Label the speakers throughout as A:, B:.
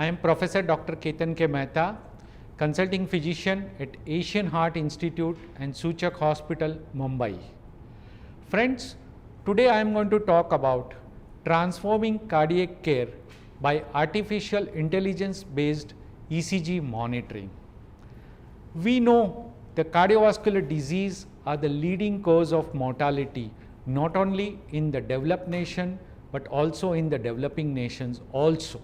A: I am Professor Dr. Ketan K Mehta, consulting physician at Asian Heart Institute and Suchak Hospital, Mumbai. Friends, today I am going to talk about transforming cardiac care by artificial intelligence based ECG monitoring. We know the cardiovascular disease are the leading cause of mortality not only in the developed nation but also in the developing nations also.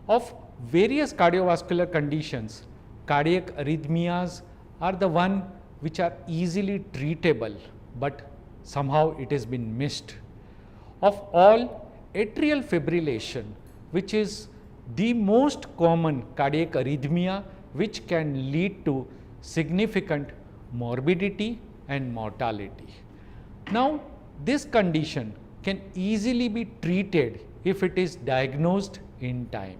A: Of various cardiovascular conditions, cardiac arrhythmias are the one which are easily treatable, but somehow it has been missed. Of all, atrial fibrillation, which is the most common cardiac arrhythmia, which can lead to significant morbidity and mortality. Now, this condition can easily be treated if it is diagnosed in time.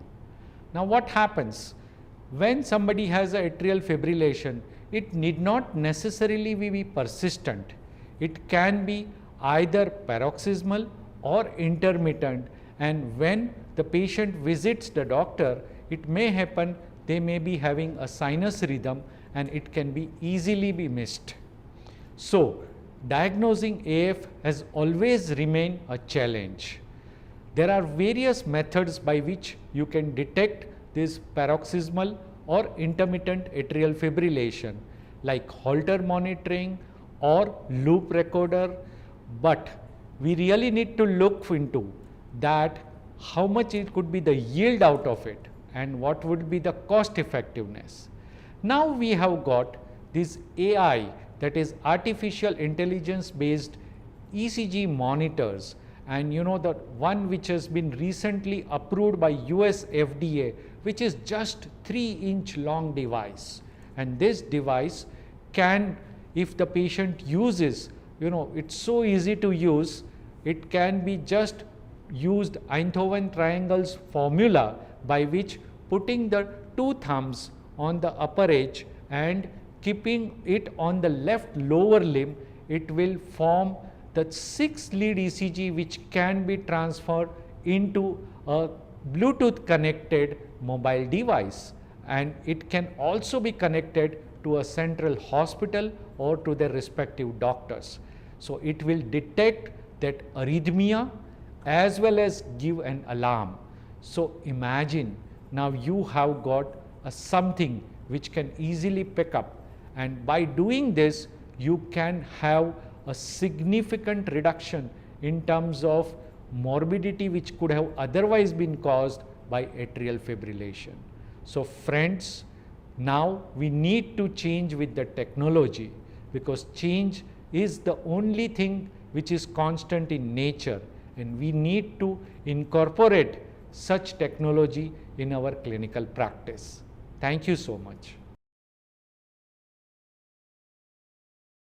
A: Now, what happens when somebody has atrial fibrillation? It need not necessarily be persistent. It can be either paroxysmal or intermittent, and when the patient visits the doctor, it may happen they may be having a sinus rhythm and it can be easily be missed. So, diagnosing AF has always remained a challenge. There are various methods by which you can detect this paroxysmal or intermittent atrial fibrillation, like Holter monitoring or loop recorder, but we really need to look into that how much it could be the yield out of it and what would be the cost effectiveness. Now we have got this AI, that is artificial intelligence based ECG monitors, and you know the one which has been recently approved by US FDA, which is just 3-inch long device, and this device can, if the patient uses, it's so easy to use, it can be just used Einthoven triangles formula by which putting the two thumbs on the upper edge and keeping it on the left lower limb, it will form the 6-lead ECG which can be transferred into a Bluetooth connected mobile device, and it can also be connected to a central hospital or to their respective doctors. So it will detect that arrhythmia as well as give an alarm. So imagine now you have got a something which can easily pick up, and by doing this you can have a significant reduction in terms of morbidity which could have otherwise been caused by atrial fibrillation. So friends, now we need to change with the technology, because change is the only thing which is constant in nature, and we need to incorporate such technology in our clinical practice. Thank you so much.